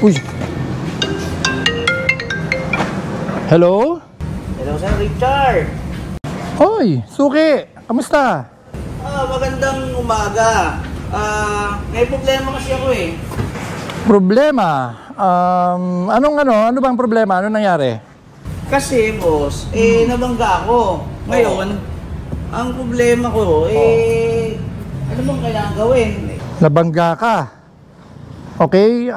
Uy. Hello? Hello, Sir Richard. Hoy, Suki. Kamusta? Magandang umaga. May problema kasi ako eh. Problema? Ano bang problema? Ano nangyari? Kasi, boss, nabangga ako. Ngayon, ang problema ko, ano bang kailangan gawin? Nabangga ka. Okay,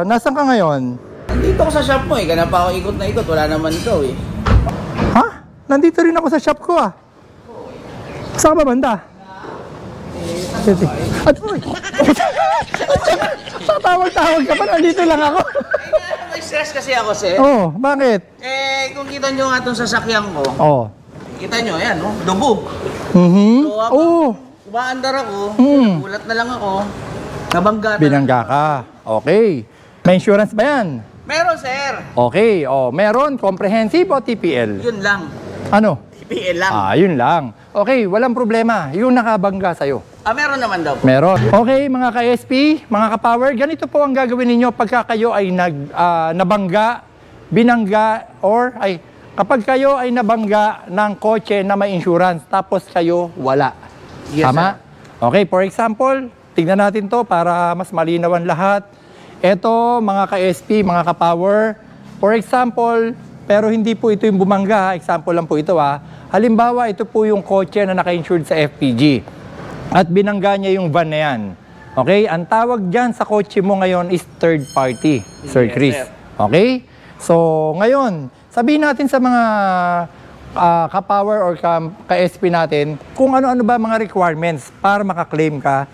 nasan ka ngayon? Nandito ako sa shop mo eh. Kaya pa ako ikot na ikot. Wala naman ikaw eh. Ha? Nandito rin ako sa shop ko ah. Saan ka ba banda? At tatawag-tawag ka pa, nandito lang ako. May stress kasi ako, sir. Oh, bakit? Kung kita nyo nga itong sasakyan ko, Oh. kita nyo, ayan, no? Dubog. So, umaandar ako, ulat na lang ako, nabangga na. Binangga ka. Okay. May insurance ba yan? Meron, sir. Okay. Oh, meron. Comprehensive o TPL? Yun lang. Ano? TPL lang. Yun lang. Okay, walang problema. Yung nakabangga sa'yo. Meron naman daw po. Meron. Okay, mga ka-SP, mga ka-power, ganito po ang gagawin ninyo pagka kayo ay nabangga, binangga, kapag kayo ay nabangga ng kotse na may insurance, tapos kayo wala. Yes, tama? sir. Okay, for example, tignan natin to para mas malinawan lahat. Ito, mga ka-SP, mga ka-power, for example, pero hindi po ito yung bumangga, example lang po ito Halimbawa, ito po yung kotse na naka-insured sa FPG. At binangga niya yung van na yan. Okay? Ang tawag dyan sa kotse mo ngayon is third party, Sir Chris. Sir. Okay? So, ngayon, sabihin natin sa mga ka-power or ka-SP natin kung ano-ano ba mga requirements para makaklaim ka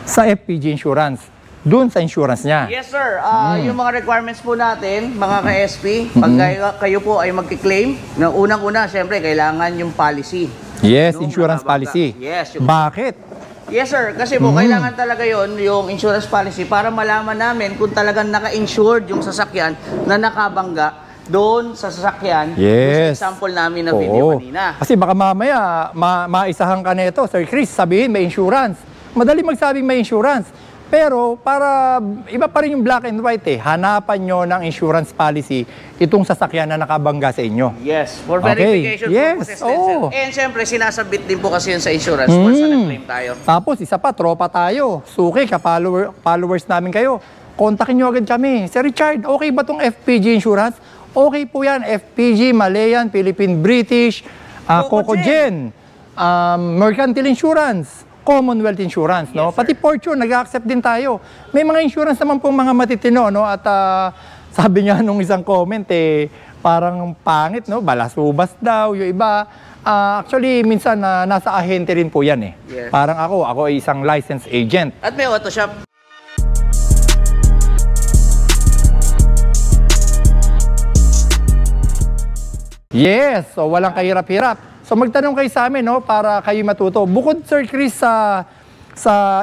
sa FPG insurance. Doon sa insurance niya. Yes, sir. Yung mga requirements po natin, mga ka-SP, pag kayo po ay magkiklaim, unang-una, syempre, kailangan yung policy. Yes, Nung insurance nakabangga. policy. Yes. Bakit? Yes, sir. Kasi po, kailangan talaga yon yung insurance policy para malaman namin kung talagang naka-insured yung sasakyan na nakabangga doon sa sasakyan. Yes. Sa example namin na video kanina. Kasi baka mamaya, maisahan ka nito, Sir Chris, sabihin may insurance. Madali magsabing may insurance. Pero para iba pa rin yung black and white hanapan nyo ng insurance policy itong sasakyan na nakabangga sa inyo. Yes, for verification purposes din, sir. And syempre, sinasabit din po kasi yun sa insurance once na nag-claim tayo. Tapos, isa pa, tropa tayo. Suki, followers namin kayo. Kontakin nyo agad kami. Sir Richard, okay ba tong FPG insurance? Okay po yan. FPG, Malayan, Philippine British, Cocogen, Mercantile Insurance, Commonwealth Insurance, no? Yes, pati Fortune, nag-accept din tayo. May mga insurance naman pong mga matitino, no? At sabi niya nung isang comment, parang pangit, no? Balasubas daw, yung iba. Actually, minsan nasa ahente rin po yan, Yes. Parang ako ay isang licensed agent. At may auto shop. Yes, so walang kahirap-hirap. So magtanong kayo sa amin, no, para kayo matuto. Bukod, Sir Chris, sa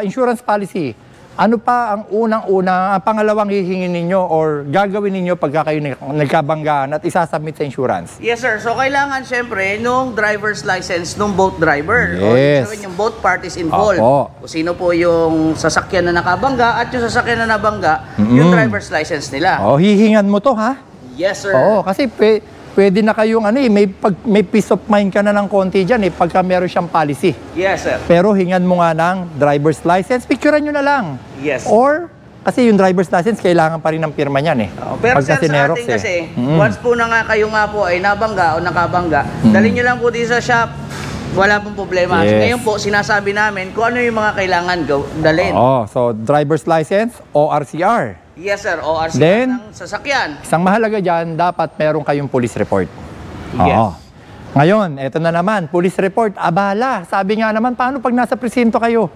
insurance policy, ano pa ang unang-una, ang pangalawang hihingin ninyo or gagawin ninyo pagka kayo nagkabanggaan at isasubmit sa insurance? Yes, sir. So, kailangan syempre nung driver's license nung boat driver. Yes. O yung both parties involved. Opo. Kung sino po yung sasakyan na nakabangga at yung sasakyan na nabangga, yung driver's license nila. Hihingan mo to, ha? Yes, sir. Oo, kasi pwede na kayong may peace of mind ka na ng konti dyan pagka meron siyang policy. Yes, sir. Pero hingan mo nga ng driver's license, picturean nyo na lang. Yes. Or, kasi yung driver's license, kailangan pa rin ng pirma niyan Pero Pagka sir, sa sinerox, atin kasi, once po na nga kayo nga po ay nabangga o nakabangga, dalhin nyo lang po dito sa shop, wala pong problema. Yes. Ngayon po, sinasabi namin kung ano yung mga kailangan dalhin. So driver's license, ORCR. Yes, sir. ORC Then, ng sasakyan. Isang mahalaga dyan, dapat meron kayong police report. Yes. Ngayon, eto na naman, police report, abala. Sabi nga naman, paano pag nasa presinto kayo?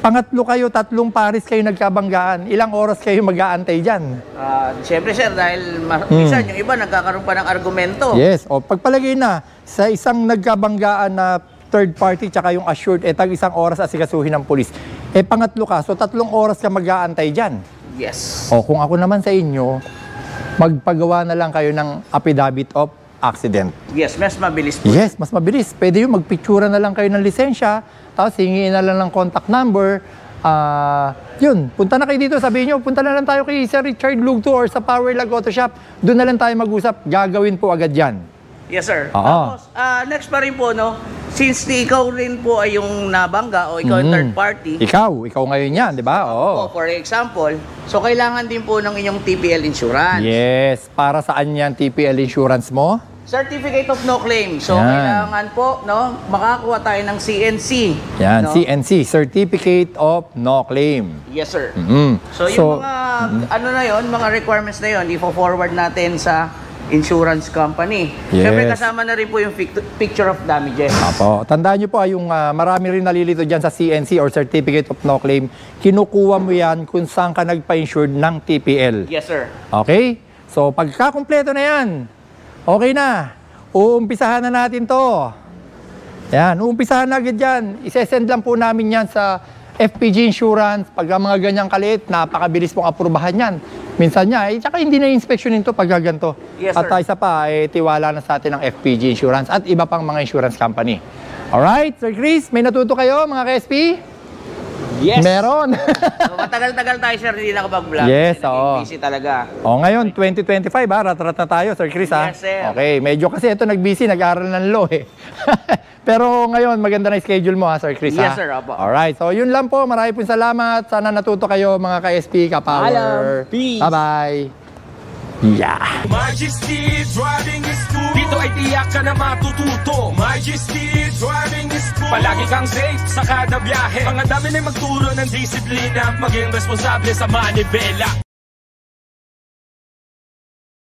Pangatlo kayo, tatlong paris kayo nagkabanggaan. Ilang oras kayo mag-aantay dyan? Siyempre, sir, dahil minsan yung iba nagkakaroon pa ng argumento. Yes, pagpalagay na sa isang nagkabanggaan na third party tsaka yung assured, tag isang oras asikasuhin ng police. Pangatlo ka, so 3 oras ka mag-aantay dyan. Yes. Kung ako naman sa inyo, magpagawa na lang kayo ng affidavit of accident. Yes, mas mabilis po. Yes, mas mabilis. Pwede yung magpictura na lang kayo ng lisensya, tapos hingiin na lang ng contact number, Yun, punta na kayo dito, sabihin nyo, punta na lang tayo kay Sir Richard Lugto or sa Powerlag Auto Shop. Doon na lang tayo mag-usap, gagawin po agad yan. Yes, sir. Oo. Tapos, next pa rin po, no? Since ikaw rin po ay yung nabangga o ikaw yung third party. Ikaw ngayon yan, di ba? Oo. For example, so kailangan din po ng inyong TPL insurance. Yes, para saan yan TPL insurance mo? Certificate of no claim. So, Yan. kailangan po, no, makakuha tayo ng CNC. Yan, no? CNC, Certificate of No Claim. Yes, sir. Mm. So, yung mga, ano na yon, mga requirements na yon, i-forward natin sa insurance company. Yes. Siyempre, kasama na rin po yung picture of damages. Apo. Tandaan nyo po, yung marami rin nalilito dyan sa CNC or Certificate of No Claim, kinukuha mo yan kung saan ka nagpa-insured ng TPL. Yes, sir. Okay? So, pagka-kumpleto na yan, okay na. Uumpisahan na natin to. Yan, uumpisahan na agad yan. Isesend lang po namin yan sa FPG Insurance. Pag mga ganyang kaliit, napakabilis pong aprubahan yan. Minsan niya, tsaka hindi na inspeksyonin to pag ganito. Yes, At sir. isa pa, tiwala na sa atin ng FPG Insurance at iba pang mga insurance company. Alright, Sir Chris, may natuto kayo mga ka-SP? Yes. Meron. So, matagal-tagal tayo, sir, hindi nakapag-vlog. Yes, Kasi naging oo. busy talaga. Ngayon, 2025 rat-rat na tayo, Sir Chris ha? Yes, sir. Okay, medyo kasi ito nag-busy, nag-aaral ng law eh. Pero ngayon, maganda na schedule mo ha, Sir Chris ha? Yes, sir, opo. Alright, so yun lang po, marami pong salamat. Sana natuto kayo mga ka-SP, ka-Power. Paalam. Peace. Bye-bye. Yeah. Majesty Driving School. Dito ay tiyak ka na matututo. Majesty Driving School. Palagi kang safe sa kada biyahe. Mga dami na magturo ng disiplina. Maging responsable sa manibela.